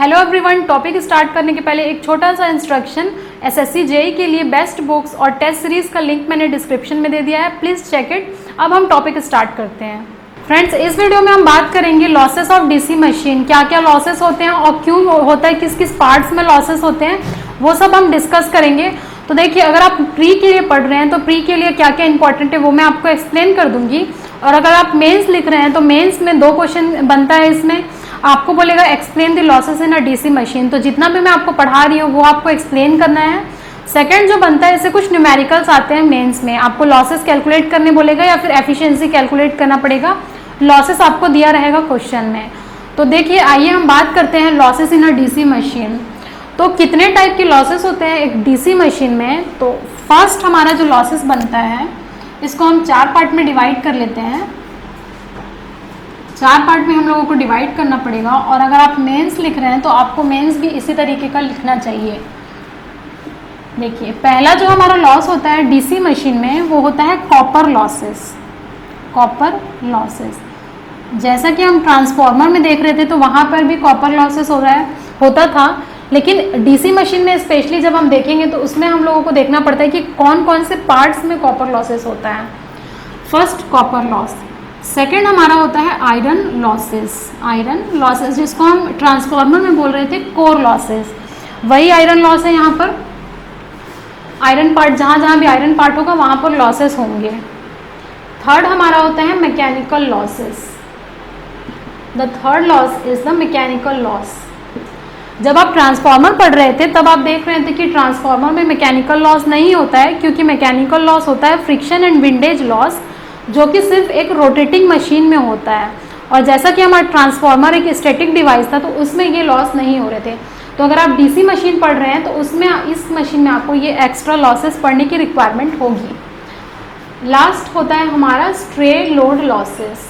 Hello everyone, topic start करने के पहले एक छोटा सा इंस्ट्रक्शन। एसएससी जेई के लिए बेस्ट बुक्स और टेस्ट सीरीज का लिंक मैंने डिस्क्रिप्शन में दे दिया है, प्लीज़ चेक इट। अब हम टॉपिक स्टार्ट करते हैं। फ्रेंड्स, इस वीडियो में हम बात करेंगे लॉसेस ऑफ डीसी मशीन, क्या क्या लॉसेस होते हैं और क्यों होता है, किस किस पार्ट्स में लॉसेस होते हैं, वो सब हम डिस्कस करेंगे। तो देखिए, अगर आप प्री के लिए पढ़ रहे हैं तो प्री के लिए क्या क्या इंपॉर्टेंट है वो मैं आपको एक्सप्लेन कर दूंगी। और अगर आप मेंस लिख रहे हैं तो मेंस में 2 क्वेश्चन बनता है। इसमें आपको बोलेगा explain the losses in a DC machine, तो जितना भी मैं आपको पढ़ा रही हूँ वो आपको एक्सप्लेन करना है। सेकंड जो बनता है, इससे कुछ न्यूमेरिकल्स आते हैं मेंस में, आपको लॉसेस कैलकुलेट करने बोलेगा या फिर एफिशिएंसी कैलकुलेट करना पड़ेगा। लॉसेस आपको दिया रहेगा क्वेश्चन में। तो देखिए, आइए हम बात करते हैं losses in a DC machine. तो कितने टाइप के लॉसेस होते हैं एक डीसी मशीन में। तो फर्स्ट हमारा जो लॉसेस बनता है, इसको हम 4 पार्ट में डिवाइड कर लेते हैं। 4 पार्ट में हम लोगों को डिवाइड करना पड़ेगा। और अगर आप मेंस लिख रहे हैं तो आपको मेंस भी इसी तरीके का लिखना चाहिए। देखिए, पहला जो हमारा लॉस होता है डीसी मशीन में वो होता है कॉपर लॉसेस। कॉपर लॉसेस, जैसा कि हम ट्रांसफार्मर में देख रहे थे तो वहाँ पर भी कॉपर लॉसेस होता था, लेकिन डीसी मशीन में स्पेशली जब हम देखेंगे तो उसमें हम लोगों को देखना पड़ता है कि कौन कौन से पार्ट्स में कॉपर लॉसेस होता है। First copper loss. सेकेंड हमारा होता है आयरन लॉसेस। आयरन लॉसेस जिसको हम ट्रांसफार्मर में बोल रहे थे कोर लॉसेस, वही आयरन लॉस है। यहाँ पर आयरन पार्ट, जहाँ जहाँ भी आयरन पार्ट होगा वहाँ पर लॉसेस होंगे। थर्ड हमारा होता है mechanical losses. The third loss is the mechanical loss. जब आप ट्रांसफार्मर पढ़ रहे थे तब आप देख रहे थे कि ट्रांसफार्मर में मैकेनिकल लॉस नहीं होता है, क्योंकि मैकेनिकल लॉस होता है फ्रिक्शन एंड विंडेज लॉस, जो कि सिर्फ एक रोटेटिंग मशीन में होता है। और जैसा कि हमारा ट्रांसफार्मर एक स्टैटिक डिवाइस था तो उसमें ये लॉस नहीं हो रहे थे। तो अगर आप डीसी मशीन पढ़ रहे हैं तो उसमें, इस मशीन में आपको ये एक्स्ट्रा लॉसेस पढ़ने की रिक्वायरमेंट होगी। लास्ट होता है हमारा stray load losses.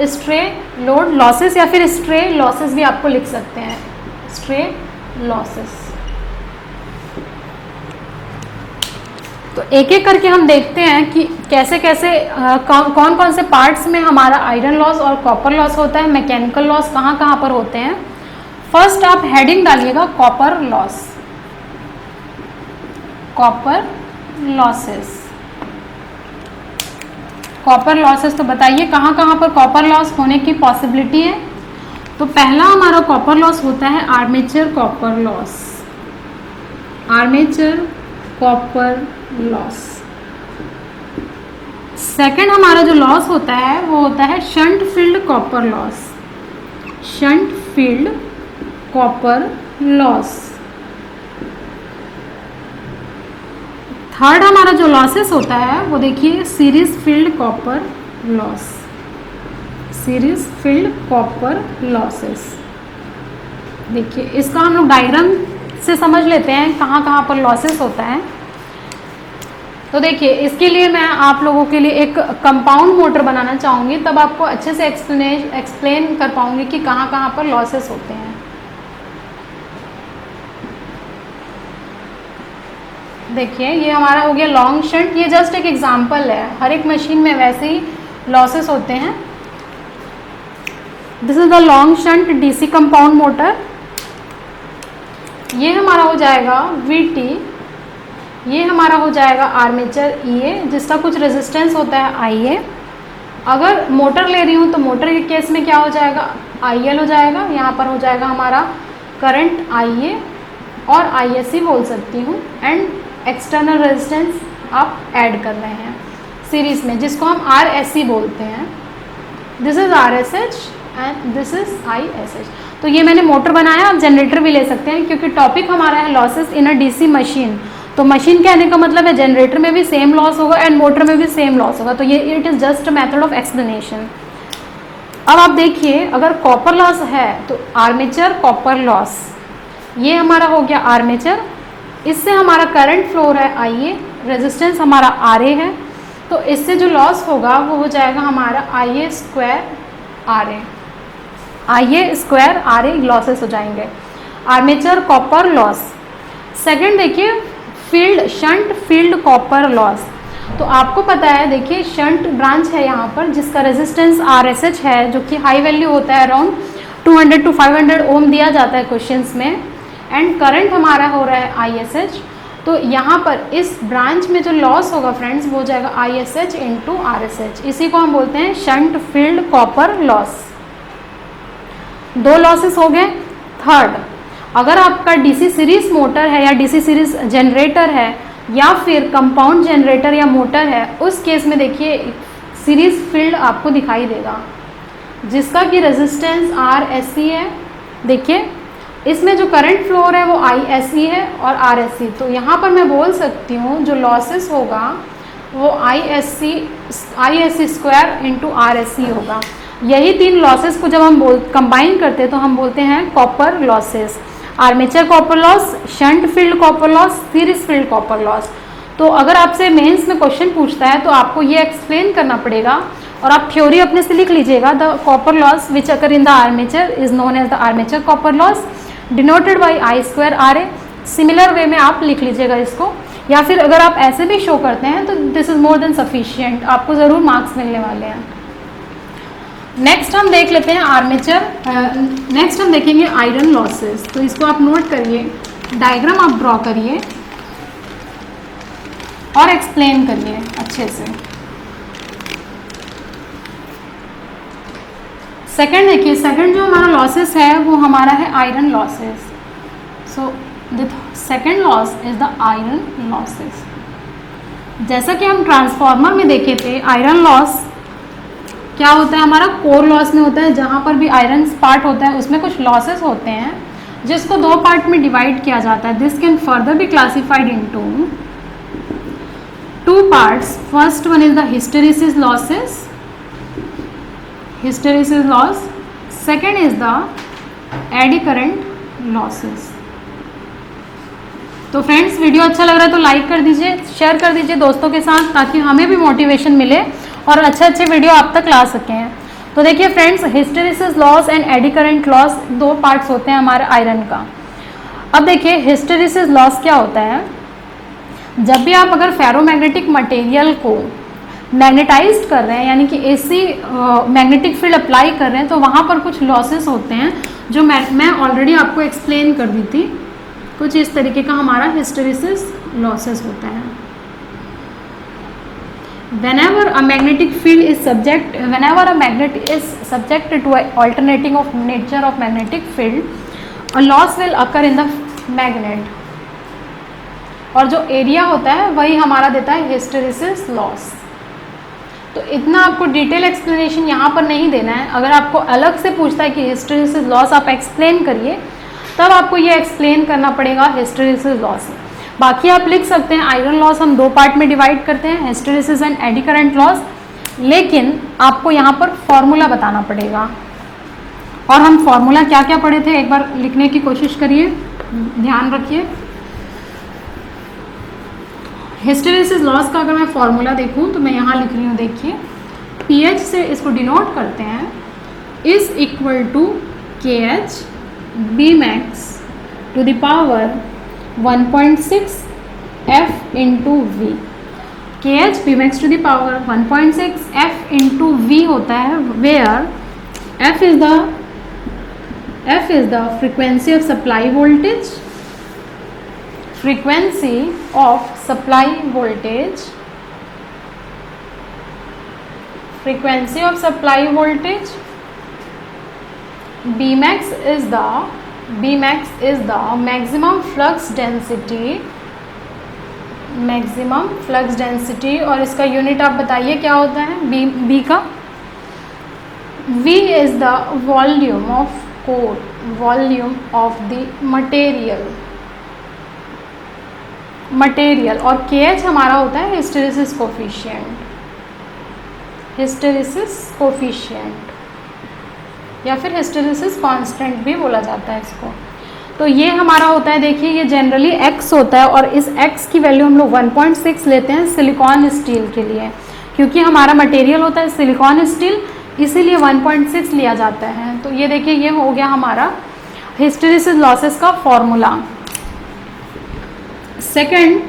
Stray load losses या फिर स्ट्रे लॉसेस भी आपको लिख सकते हैं, स्ट्रे लॉसेस। तो एक एक करके हम देखते हैं कि कैसे कैसे कौन कौन से पार्ट्स में हमारा आयरन लॉस और कॉपर लॉस होता है, मैकेनिकल लॉस कहाँ कहाँ पर होते हैं। फर्स्ट आप हेडिंग डालिएगा copper loss, copper losses. Copper losses, तो बताइए कहाँ कहाँ पर कॉपर लॉस होने की पॉसिबिलिटी है। तो पहला हमारा कॉपर लॉस होता है armature copper loss. Armature copper loss. Second हमारा जो लॉस होता है वो होता है shunt field copper loss. Shunt field copper loss. Third हमारा जो लॉसेस होता है वो देखिए series field copper loss. Series field copper losses. देखिए, इसका हम लोग डायग्राम से समझ लेते हैं कहाँ कहाँ पर लॉसेस होता है। तो देखिए, इसके लिए मैं आप लोगों के लिए एक कंपाउंड मोटर बनाना चाहूँगी, तब आपको अच्छे से एक्सप्लेन कर पाऊँगी कि कहाँ कहाँ पर लॉसेस होते हैं। देखिए, ये हमारा हो गया लॉन्ग शंट। ये जस्ट एक एग्जांपल है, हर एक मशीन में वैसे ही लॉसेस होते हैं। This is the long shunt DC compound motor. ये हमारा हो जाएगा VT। ये हमारा हो जाएगा आर्मेचर EA, जिसका कुछ रेजिस्टेंस होता है IA। अगर मोटर ले रही हूँ तो मोटर के केस में क्या हो जाएगा, IL हो जाएगा। यहाँ पर हो जाएगा हमारा करंट IA और ISC बोल सकती हूँ। एंड एक्सटर्नल रेजिस्टेंस आप ऐड कर रहे हैं सीरीज में, जिसको हम RSC बोलते हैं। This is RSH and this is ISH। तो ये मैंने मोटर बनाया, आप जनरेटर भी ले सकते हैं, क्योंकि टॉपिक हमारा है losses in a DC machine. तो मशीन कहने का मतलब है जनरेटर में भी सेम लॉस होगा एंड मोटर में भी सेम लॉस होगा। तो ये it is just a method of explanation. अब आप देखिए, अगर कॉपर लॉस है तो आर्मेचर कॉपर लॉस, ये हमारा हो गया आर्मेचर। इससे हमारा करंट फ्लो है IA, रेजिस्टेंस हमारा RA है। तो इससे जो लॉस होगा वो हो जाएगा हमारा IA square RA। IA square RA losses हो जाएंगे। Armature copper loss. सेकंड देखिए, field shunt field copper loss. तो आपको पता है, देखिए शंट ब्रांच है यहाँ पर जिसका रेजिस्टेंस RSH है, जो कि हाई वैल्यू होता है अराउंड 200 to 500 ओम दिया जाता है क्वेश्चंस में, एंड करंट हमारा हो रहा है ISH। तो यहाँ पर इस ब्रांच में जो लॉस होगा फ्रेंड्स वो हो जाएगा ISH इंटू RSH। इसी को हम बोलते हैं shunt field copper loss. 2 losses हो गए। थर्ड, अगर आपका DC सीरीज मोटर है या DC सीरीज जनरेटर है या फिर कंपाउंड जनरेटर या मोटर है, उस केस में देखिए सीरीज फील्ड आपको दिखाई देगा जिसका कि रेजिस्टेंस RSC है। देखिए इसमें जो करंट फ्लो है वो ISE है और RSC। तो यहाँ पर मैं बोल सकती हूँ जो लॉसेस होगा वो ISC स्क्वायर इंटू RSC होगा। यही 3 लॉसेस को जब हम कंबाइन करते हैं तो हम बोलते हैं copper losses. Armature copper loss, shunt field copper loss, series field copper loss. तो अगर आपसे मेंस में क्वेश्चन पूछता है तो आपको ये एक्सप्लेन करना पड़ेगा और आप थ्योरी अपने से लिख लीजिएगा। The copper loss which occur in the armature is known as the armature copper loss denoted by I square RA। Similar way में आप लिख लीजिएगा इसको, या फिर अगर आप ऐसे भी शो करते हैं तो this is more than sufficient, आपको ज़रूर मार्क्स मिलने वाले हैं। नेक्स्ट हम देख लेते हैं आर्मेचर। नेक्स्ट हम देखेंगे आयरन लॉसेस। तो इसको आप नोट करिए, डायग्राम आप ड्रॉ करिए और एक्सप्लेन करिए अच्छे से। सेकंड देखिए, सेकंड जो हमारा लॉसेस है वो हमारा है iron losses. So the second loss is the iron losses. जैसा कि हम ट्रांसफार्मर में देखे थे, आयरन लॉस क्या होता है हमारा कोर लॉस में होता है। जहाँ पर भी आयरन पार्ट होता है उसमें कुछ लॉसेस होते हैं जिसको 2 पार्ट में डिवाइड किया जाता है। This can further be classified into 2 parts. First one is the hysteresis losses, hysteresis loss. Second is the AD current losses. तो फ्रेंड्स वीडियो अच्छा लग रहा है तो लाइक कर दीजिए, शेयर कर दीजिए दोस्तों के साथ, ताकि हमें भी मोटिवेशन मिले और अच्छे अच्छे वीडियो आप तक ला सकें। तो देखिए friends, hysteresis loss and eddy current loss 2 parts होते हैं हमारे आयरन का। अब देखिए हिस्टेरिसिस लॉस क्या होता है। जब भी आप अगर फेरोमैग्नेटिक मटेरियल को मैग्नेटाइज्ड कर रहे हैं यानी कि AC मैग्नेटिक फील्ड अप्लाई कर रहे हैं तो वहाँ पर कुछ लॉसेस होते हैं जो मैं ऑलरेडी आपको एक्सप्लेन कर दी थी। कुछ इस तरीके का हमारा हिस्टेरिसिस लॉसेस होता है। whenever a magnetic field is whenever a magnet is subjected to a alternating of nature of magnetic field, a loss will occur in the magnet। और जो एरिया होता है वही हमारा देता है हिस्टेरिसिस लॉस। तो इतना आपको डिटेल एक्सप्लेनेशन यहाँ पर नहीं देना है। अगर आपको अलग से पूछता है कि हिस्टेरिसिस लॉस आप एक्सप्लेन करिए, तब आपको ये एक्सप्लेन करना पड़ेगा हिस्टेरिसिस लॉस। बाकी आप लिख सकते हैं आयरन लॉस हम 2 पार्ट में डिवाइड करते हैं, hysteresis and eddy current loss, लेकिन आपको यहाँ पर फॉर्मूला बताना पड़ेगा। और हम फॉर्मूला क्या क्या पढ़े थे एक बार लिखने की कोशिश करिए, ध्यान रखिए। हिस्टेरिसिस लॉस का अगर मैं फॉर्मूला देखूं तो मैं यहाँ लिख रही हूँ, देखिए pH से इसको डिनोट करते हैं, is equal to KH Bmax to the power 1.6 F into V। KH Bmax to the power 1.6 F into V होता है, where F is the frequency of supply voltage, frequency of supply voltage, frequency of supply voltage, Bmax is the maximum flux density, maximum flux density। और इसका unit आप बताइए क्या होता है B का। V is the volume of core, volume of the material और KH हमारा होता है हिस्टेरिसिस कोफिशिएंट, हिस्टेरिसिस कोफिशिएंट या फिर हिस्टेरिसिस कांस्टेंट भी बोला जाता है इसको। तो ये हमारा होता है, देखिए ये जनरली X होता है और इस X की वैल्यू हम लोग 1.6 लेते हैं सिलिकॉन स्टील के लिए, क्योंकि हमारा मटेरियल होता है सिलिकॉन स्टील, इसीलिए 1.6 लिया जाता है। तो ये देखिए ये हो गया हमारा हिस्टेरिसिस लॉसेस का formula. Second,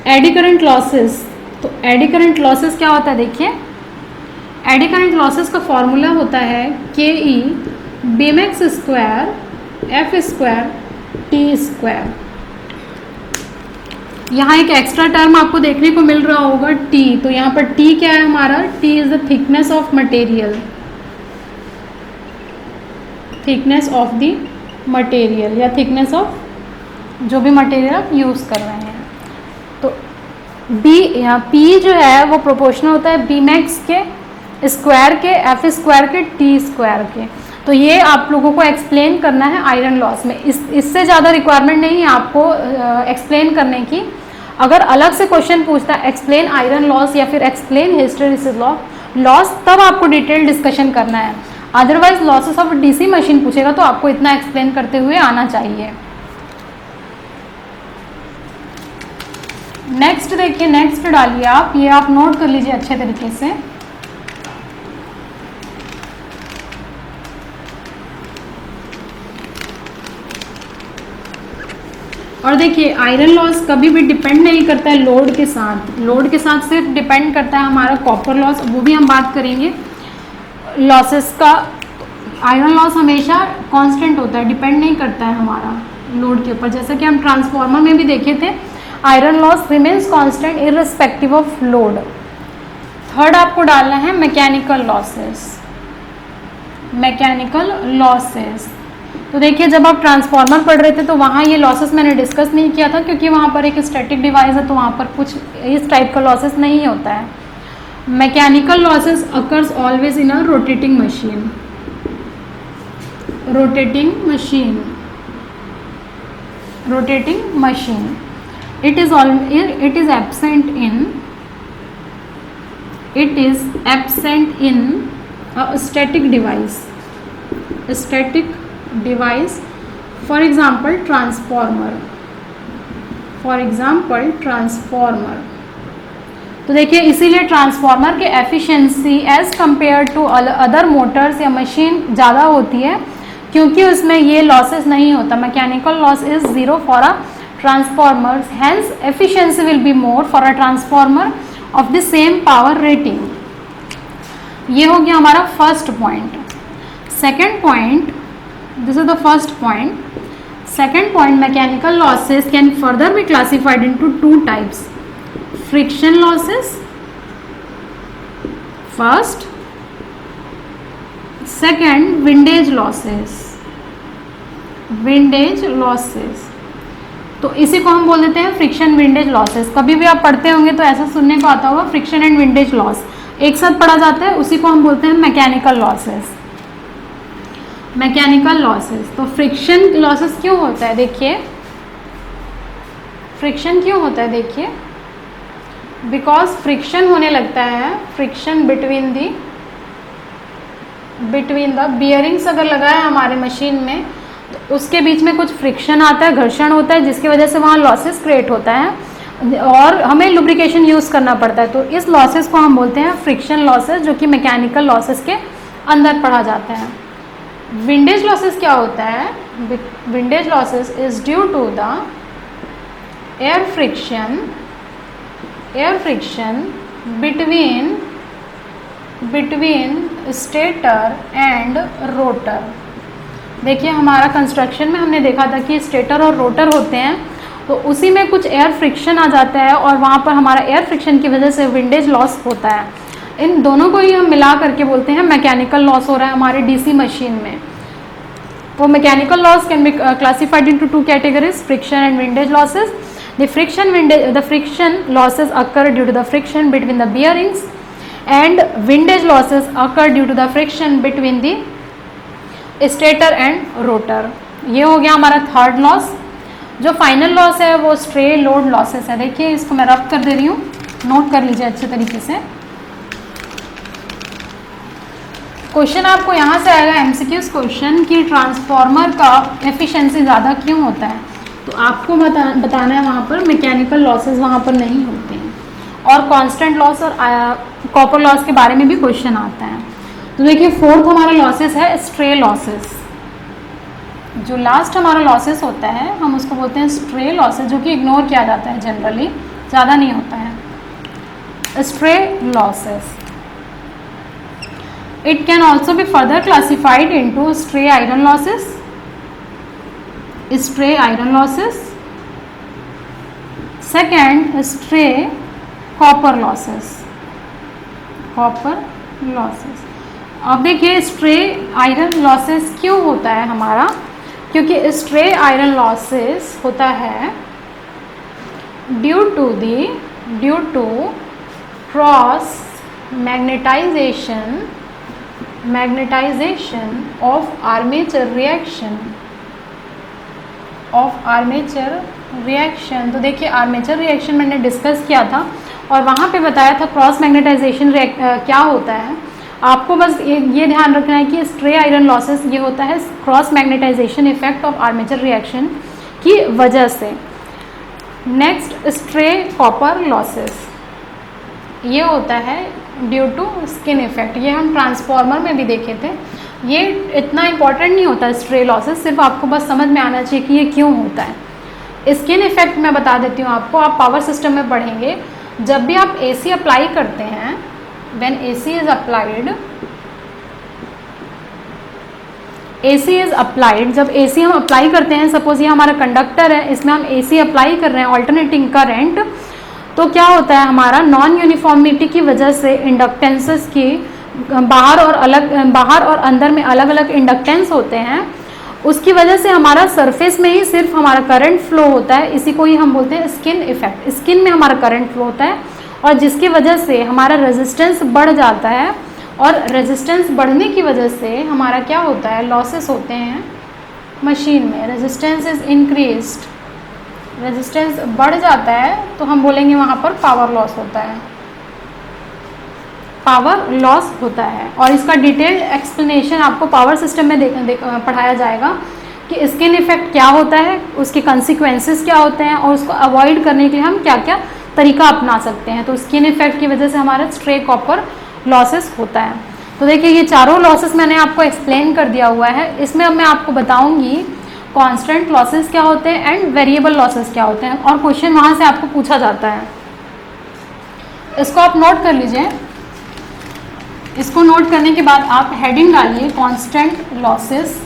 eddy current losses. तो एडी करंट लॉसेस क्या होता है, देखिए एडी करंट लॉसेस का फॉर्मूला होता है KE B max square F square T square. यहाँ एक एक्स्ट्रा टर्म आपको देखने को मिल रहा होगा टी, तो यहाँ पर टी क्या है हमारा, T is the thickness of material, thickness of the material या थिकनेस ऑफ जो भी मटेरियल आप यूज़ कर रहे हैं। तो बी यहाँ पी जो है वो प्रोपोर्शनल होता है बी मैक्स के स्क्वायर के एफ स्क्वायर के टी स्क्वायर के। तो ये आप लोगों को एक्सप्लेन करना है आयरन लॉस में, इससे ज़्यादा रिक्वायरमेंट नहीं है आपको एक्सप्लेन करने की। अगर अलग से क्वेश्चन पूछता है एक्सप्लेन आयरन लॉस या फिर एक्सप्लेन हिस्टेरेसिस लॉस, तब आपको डिटेल डिस्कशन करना है। Otherwise losses of DC machine पूछेगा तो आपको इतना एक्सप्लेन करते हुए आना चाहिए। नेक्स्ट देखिए, नेक्स्ट डालिए आप, ये आप नोट कर लीजिए अच्छे तरीके से। और देखिए आयरन लॉस कभी भी डिपेंड नहीं करता है लोड के साथ, लोड के साथ सिर्फ डिपेंड करता है हमारा कॉपर लॉस, वो भी हम बात करेंगे लॉसेस का। आयरन लॉस हमेशा कांस्टेंट होता है, डिपेंड नहीं करता है हमारा लोड के ऊपर, जैसा कि हम ट्रांसफार्मर में भी देखे थे iron loss remains constant irrespective of load. Third आपको डालना है मैकेनिकल लॉसेस, मैकेनिकल लॉसेस। तो देखिए जब आप ट्रांसफार्मर पढ़ रहे थे तो वहाँ ये लॉसेस मैंने डिस्कस नहीं किया था, क्योंकि वहाँ पर एक स्टैटिक डिवाइस है तो वहाँ पर कुछ इस टाइप का लॉसेस नहीं होता है। Mechanical losses occurs always in a rotating machine, rotating machine, rotating machine. it is absent in a static device, for example transformer, तो देखिए इसीलिए ट्रांसफार्मर के efficiency as compare to other motors या machine ज़्यादा होती है, क्योंकि उसमें ये लॉसेस नहीं होता। Mechanical loss is zero for a transformers, hence efficiency will be more for a transformer of the same power rating। ये हो गया हमारा first point. Second point, this is the first point. Second point, mechanical losses can further be classified into two types, friction losses first, second windage losses, windage losses. तो इसी को हम बोल देते हैं फ्रिक्शन विंडेज लॉसेस। कभी भी आप पढ़ते होंगे तो ऐसा सुनने को आता होगा फ्रिक्शन एंड विंडेज लॉस एक साथ पढ़ा जाता है, उसी को हम बोलते हैं मैकेनिकल लॉसेस, मैकेनिकल लॉसेस। तो फ्रिक्शन लॉसेस क्यों होता है, देखिए फ्रिक्शन क्यों होता है, देखिए बिकॉज फ्रिक्शन होने लगता है, फ्रिक्शन बिटवीन द बियरिंग्स अगर लगा है हमारे मशीन में तो उसके बीच में कुछ फ्रिक्शन आता है, घर्षण होता है, जिसकी वजह से वहाँ लॉसेस क्रिएट होता है और हमें लुब्रिकेशन यूज़ करना पड़ता है। तो इस लॉसेस को हम बोलते हैं फ्रिक्शन लॉसेस, जो कि मैकेनिकल लॉसेस के अंदर पढ़ा जाता है। विंडेज लॉसेस क्या होता है, windage losses is due to the air friction between stator and rotor. देखिए हमारा कंस्ट्रक्शन में हमने देखा था कि स्टेटर और रोटर होते हैं, तो उसी में कुछ एयर फ्रिक्शन आ जाता है और वहाँ पर हमारा एयर फ्रिक्शन की वजह से विंडेज लॉस होता है। इन दोनों को ही हम मिला करके बोलते हैं मैकेनिकल लॉस हो रहा है हमारे डीसी मशीन में। तो mechanical loss can be classified into two categories, friction and windage losses. The friction losses occur due to the friction between the bearings, and windage losses occur due to the friction between the stator and rotor। ये हो गया हमारा third loss. जो final loss है वो stray load losses है। देखिए इसको मैं रफ कर दे रही हूँ, नोट कर लीजिए अच्छे तरीके से। क्वेश्चन आपको यहाँ से आएगा एमसीक्यूज क्वेश्चन कि ट्रांसफार्मर का एफिशिएंसी ज़्यादा क्यों होता है, तो आपको बताना है वहाँ पर मैकेनिकल लॉसेस वहाँ पर नहीं होते हैं, और कांस्टेंट लॉस और कॉपर लॉस के बारे में भी क्वेश्चन आता है। तो देखिए फोर्थ हमारा लॉसेस है स्ट्रे लॉसेस। जो लास्ट हमारा लॉसेस होता है हम उसको बोलते हैं स्ट्रे लॉसेस, जो कि इग्नोर किया जाता है जनरली, ज़्यादा नहीं होता है। Stray losses, It can also be further classified into stray iron losses, second stray copper losses. अब देखिए स्ट्रे आयरन लॉसेस क्यों होता है हमारा, क्योंकि स्ट्रे आयरन लॉसेस होता है due to cross magnetization of armature reaction. तो देखिए आर्मेचर रिएक्शन मैंने डिस्कस किया था और वहाँ पे बताया था क्रॉस मैग्नेटाइजेशन क्या होता है। आपको बस ये ध्यान रखना है कि स्ट्रे आयरन लॉसेस ये होता है cross magnetization effect of armature reaction की वजह से। नेक्स्ट स्ट्रे कॉपर लॉसेस, ये होता है ड्यू टू स्किन इफेक्ट। ये हम ट्रांसफॉर्मर में भी देखे थे। ये इतना इम्पॉर्टेंट नहीं होता स्ट्रे लॉसेस, सिर्फ आपको बस समझ में आना चाहिए कि ये क्यों होता है। स्किन इफेक्ट मैं बता देती हूँ आपको, आप पावर सिस्टम में पढ़ेंगे। जब भी आप AC अप्लाई करते हैं, व्हेन AC इज अप्लाइड, जब AC हम अप्लाई करते हैं, सपोज ये हमारा कंडक्टर है, इसमें हम AC अप्लाई कर रहे हैं ऑल्टरनेटिंग करंट, तो क्या होता है हमारा नॉन यूनिफॉर्मिटी की वजह से इंडक्टेंसेस की बाहर और अंदर में अलग अलग इंडक्टेंस होते हैं, उसकी वजह से हमारा सरफेस में ही सिर्फ हमारा करंट फ्लो होता है। इसी को ही हम बोलते हैं स्किन इफेक्ट। स्किन में हमारा करंट फ्लो होता है और जिसकी वजह से हमारा रेजिस्टेंस बढ़ जाता है, और रेजिस्टेंस बढ़ने की वजह से हमारा क्या होता है, लॉसेस होते हैं मशीन में। रेजिस्टेंस इज इंक्रीज्ड, रेजिस्टेंस बढ़ जाता है तो हम बोलेंगे वहाँ पर पावर लॉस होता है, पावर लॉस होता है। और इसका डिटेल्ड एक्सप्लेनेशन आपको पावर सिस्टम में पढ़ाया जाएगा कि स्किन इफेक्ट क्या होता है, उसके कंसिक्वेंसेस क्या होते हैं और उसको अवॉइड करने के लिए हम क्या क्या तरीका अपना सकते हैं। तो स्किन इफेक्ट की वजह से हमारा स्ट्रे कॉपर लॉसेस होता है। तो देखिए ये चारों लॉसेस मैंने आपको एक्सप्लेन कर दिया हुआ है। इसमें अब मैं आपको बताऊंगी कांस्टेंट लॉसेस क्या होते हैं एंड वेरिएबल लॉसेस क्या होते हैं, और क्वेश्चन वहाँ से आपको पूछा जाता है। इसको आप नोट कर लीजिए। इसको नोट करने के बाद आप हेडिंग डालिए कांस्टेंट लॉसेस।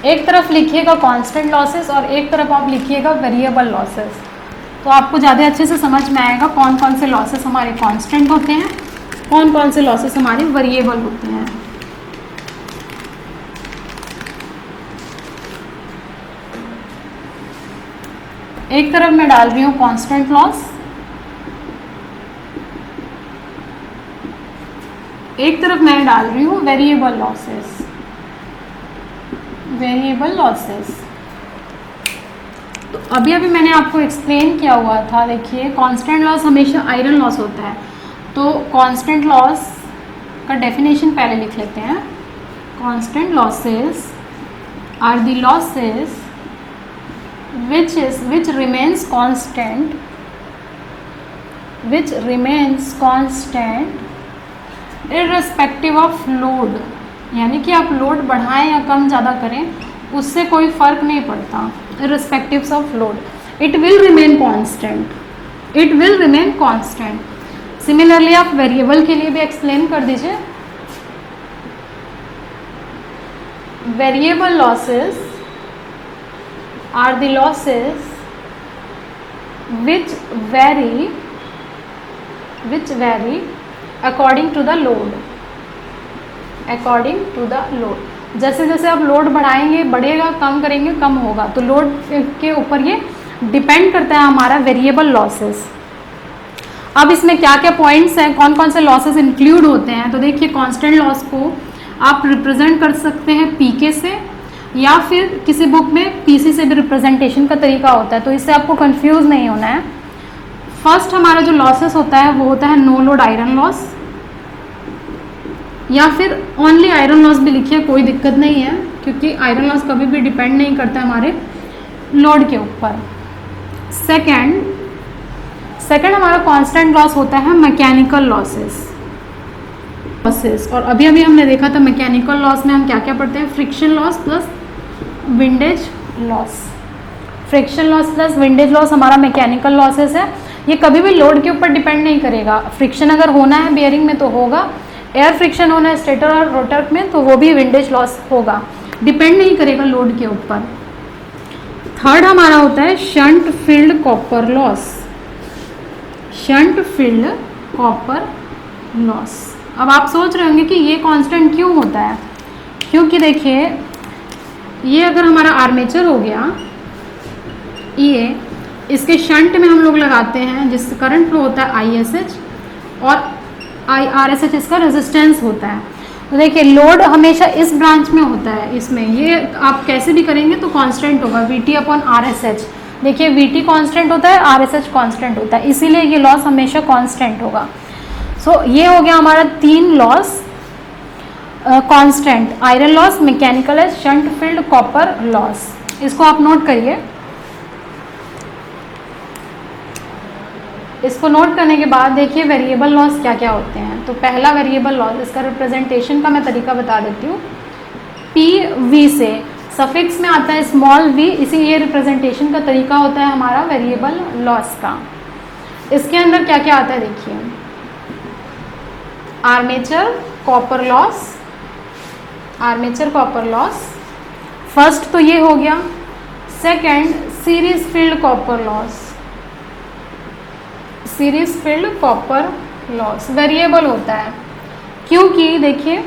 एक तरफ लिखिएगा कांस्टेंट लॉसेस और एक तरफ आप लिखिएगा वेरिएबल लॉसेस, तो आपको ज़्यादा अच्छे से समझ में आएगा कौन कौन से लॉसेस हमारे कांस्टेंट होते हैं, कौन कौन से लॉसेस हमारे वेरिएबल होते हैं। एक तरफ मैं डाल रही हूँ कांस्टेंट लॉस, एक तरफ मैं डाल रही हूँ वेरिएबल लॉसेस। तो अभी मैंने आपको एक्सप्लेन किया हुआ था। देखिए कांस्टेंट लॉस हमेशा आयरन लॉस होता है, तो कांस्टेंट लॉस का डेफिनेशन पहले लिख लेते हैं। Constant losses are the losses which remains constant irrespective of load, यानी कि आप लोड बढ़ाएं या कम ज़्यादा करें उससे कोई फ़र्क नहीं पड़ता। irrespective of load it will remain constant। Similarly आप वेरिएबल के लिए भी एक्सप्लेन कर दीजिए। Variable losses are the losses which vary according to the load। जैसे जैसे आप लोड बढ़ाएंगे बढ़ेगा, कम करेंगे कम होगा, तो लोड के ऊपर ये डिपेंड करता है हमारा वेरिएबल लॉसेस। अब इसमें क्या क्या पॉइंट्स हैं, कौन कौन से लॉसेस इंक्लूड होते हैं। तो देखिए कांस्टेंट लॉस को आप रिप्रेजेंट कर सकते हैं पीके से, या फिर किसी बुक में पीसी से भी रिप्रेजेंटेशन का तरीका होता है, तो इससे आपको कंफ्यूज नहीं होना है। फर्स्ट हमारा जो लॉसेस होता है वो होता है नो लोड आयरन लॉस, या फिर ओनली आयरन लॉस भी लिखिए, कोई दिक्कत नहीं है, क्योंकि आयरन लॉस कभी भी डिपेंड नहीं करता हमारे लोड के ऊपर। सेकंड हमारा कांस्टेंट लॉस होता है मैकेनिकल लॉसेस। और अभी हमने देखा था मैकेनिकल लॉस में हम क्या क्या पढ़ते हैं, friction loss plus windage loss. Friction loss plus windage loss हमारा मैकेनिकल लॉसेस है। ये कभी भी लोड के ऊपर डिपेंड नहीं करेगा। फ्रिक्शन अगर होना है बियरिंग में तो होगा, एयर फ्रिक्शन होना है स्टेटर और रोटर में तो वो भी विंडेज लॉस होगा, डिपेंड नहीं करेगा लोड के ऊपर। थर्ड हमारा होता है shunt field copper loss. Shunt field copper loss. अब आप सोच रहे होंगे कि ये कांस्टेंट क्यों होता है, क्योंकि देखिए ये अगर हमारा आर्मेचर हो गया, ये इसके शंट में हम लोग लगाते हैं जिससे करंट फ्लो होता है ISH और IRSH इसका रेजिस्टेंस होता है। तो देखिए लोड हमेशा इस ब्रांच में होता है, इसमें ये आप कैसे भी करेंगे तो कांस्टेंट होगा VT अपॉन RSH। देखिए VT कांस्टेंट होता है, RSH कांस्टेंट होता है, इसीलिए ये लॉस हमेशा कांस्टेंट होगा। सो ये हो गया हमारा 3 loss constant, iron loss, mechanical loss, shunt field copper loss. इसको आप नोट करिए। इसको नोट करने के बाद देखिए वेरिएबल लॉस क्या क्या होते हैं। तो पहला वेरिएबल लॉस, इसका रिप्रेजेंटेशन का मैं तरीका बता देती हूँ। PV से सफिक्स में आता है स्मॉल v, इसी ये रिप्रेजेंटेशन का तरीका होता है हमारा वेरिएबल लॉस का। इसके अंदर क्या क्या आता है देखिए, armature copper loss, armature copper loss first तो ये हो गया। Second series field copper loss, series field copper loss variable होता है क्योंकि देखिए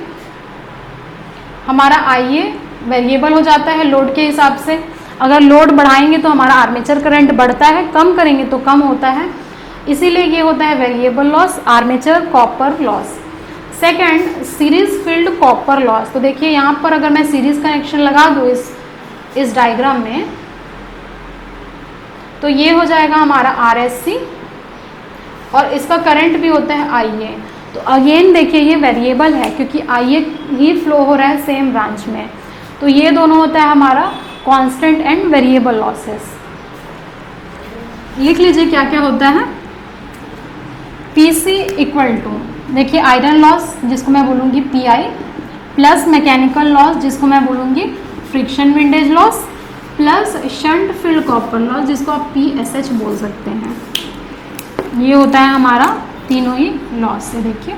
हमारा IA वेरिएबल हो जाता है लोड के हिसाब से। अगर लोड बढ़ाएंगे तो हमारा आर्मेचर करंट बढ़ता है, कम करेंगे तो कम होता है, इसीलिए ये होता है variable loss, armature copper loss. Second series field copper loss. तो देखिए यहाँ पर अगर मैं सीरीज कनेक्शन लगा दूँ इस डायग्राम में तो ये हो जाएगा हमारा RSC और इसका करंट भी होता है IA। तो अगेन देखिए ये वेरिएबल है क्योंकि IA ही फ्लो हो रहा है सेम ब्रांच में। तो ये दोनों होता है हमारा कांस्टेंट एंड वेरिएबल लॉसेस। लिख लीजिए क्या क्या होता है। PC इक्वल टू देखिए आयरन लॉस जिसको मैं बोलूँगी PI प्लस मैकेनिकल लॉस जिसको मैं बोलूँगी friction windage loss plus shunt field copper loss जिसको आप PSH बोल सकते हैं। ये होता है हमारा तीनों ही लॉस से। देखिए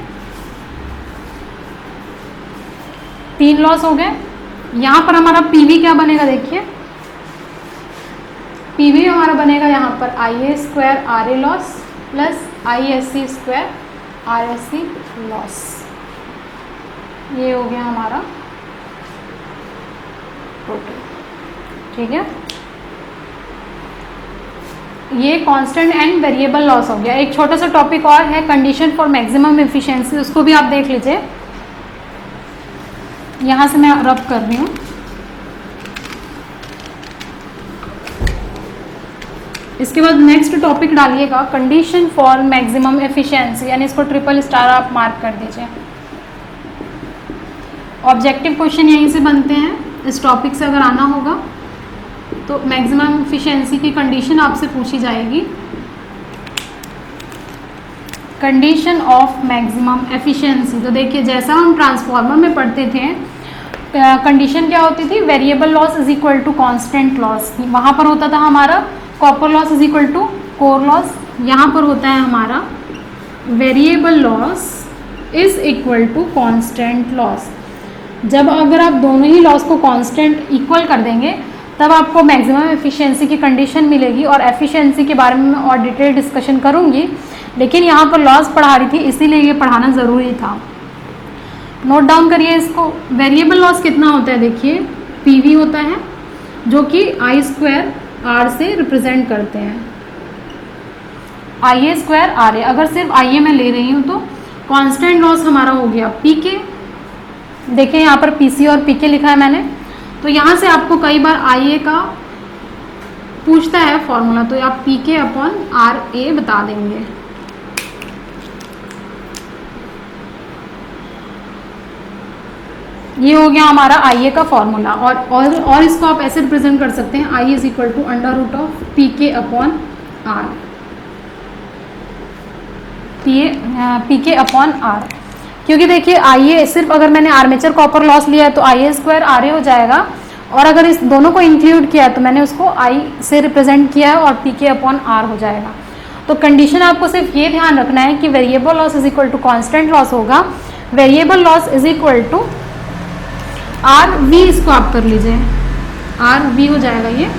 3 लॉस हो गए। यहाँ पर हमारा PV क्या बनेगा, देखिए PV हमारा बनेगा यहाँ पर IA square RA loss plus ISC square RSC loss. ये हो गया हमारा टोटल, ठीक है। ये कांस्टेंट एंड वेरिएबल लॉस हो गया। एक छोटा सा टॉपिक और है कंडीशन फॉर मैक्सिमम एफिशिएंसी, उसको भी आप देख लीजिए। यहाँ से मैं रब कर रही हूँ। इसके बाद नेक्स्ट टॉपिक डालिएगा कंडीशन फॉर मैक्सिमम एफिशिएंसी, यानी इसको ट्रिपल स्टार आप मार्क कर दीजिए। ऑब्जेक्टिव क्वेश्चन यहीं से बनते हैं। इस टॉपिक से अगर आना होगा तो मैक्सिमम एफिशिएंसी की कंडीशन आपसे पूछी जाएगी। कंडीशन ऑफ मैक्सिमम एफिशिएंसी, तो देखिए जैसा हम ट्रांसफार्मर में पढ़ते थे कंडीशन क्या होती थी, variable loss is equal to constant loss. वहाँ पर होता था हमारा copper loss is equal to core loss, यहाँ पर होता है हमारा variable loss is equal to constant loss. जब अगर आप दोनों ही लॉस को कांस्टेंट इक्वल कर देंगे तब आपको मैक्सिमम एफिशिएंसी की कंडीशन मिलेगी। और एफिशिएंसी के बारे में मैं और डिटेल डिस्कशन करूंगी, लेकिन यहाँ पर लॉस पढ़ा रही थी इसीलिए ये पढ़ाना ज़रूरी था। नोट डाउन करिए इसको। वेरिएबल लॉस कितना होता है, देखिए PV होता है जो कि I स्क्वायर R से रिप्रेजेंट करते हैं, IA स्क्वायर RA। अगर सिर्फ IA मैं ले रही हूँ तो कांस्टेंट लॉस हमारा हो गया PK। देखिए यहाँ पर PC और PK लिखा है मैंने, तो यहाँ से आपको कई बार IA का पूछता है फॉर्मूला, तो आप PK अपॉन RA बता देंगे। ये हो गया हमारा IA का फॉर्मूला। और इसको आप ऐसे रिप्रेजेंट कर सकते हैं I is equal to under root of PK upon R, PK upon R। क्योंकि देखिए IA सिर्फ अगर मैंने आर्मेचर कॉपर लॉस लिया है तो IA स्क्वायर RA हो जाएगा, और अगर इस दोनों को इंक्लूड किया है तो मैंने उसको I से रिप्रेजेंट किया है और PK अपॉन R हो जाएगा। तो कंडीशन आपको सिर्फ ये ध्यान रखना है कि variable loss is equal to constant loss होगा, variable loss is equal to R V, इसको आप कर लीजिए, आर वी हो जाएगा ये,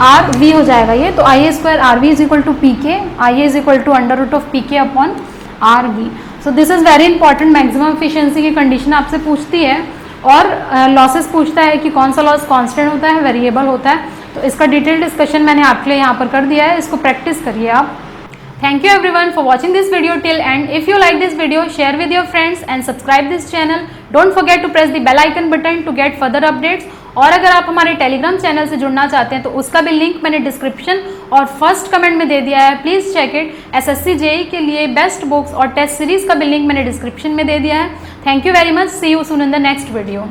आर वी हो जाएगा ये। तो I A square R V is equal to P K, I A is equal to under root of P K upon R V. So this is very important, maximum efficiency की condition आपसे पूछती है और losses पूछता है कि कौन सा लॉस कांस्टेंट होता है, वेरिएबल होता है। तो इसका डिटेल डिस्कशन मैंने आपके लिए यहाँ पर कर दिया है, इसको प्रैक्टिस करिए आप। Thank you everyone for watching this video till end. If you like this video, share with your friends and subscribe this channel. Don't forget to press the bell icon button to get further updates. और अगर आप हमारे Telegram channel से जुड़ना चाहते हैं तो उसका भी लिंक मैंने डिस्क्रिप्शन और फर्स्ट कमेंट में दे दिया है, please check it. SSC JE के लिए बेस्ट बुक्स और टेस्ट सीरीज का भी लिंक मैंने डिस्क्रिप्शन में दे दिया है। Thank you very much, see you soon in the next video.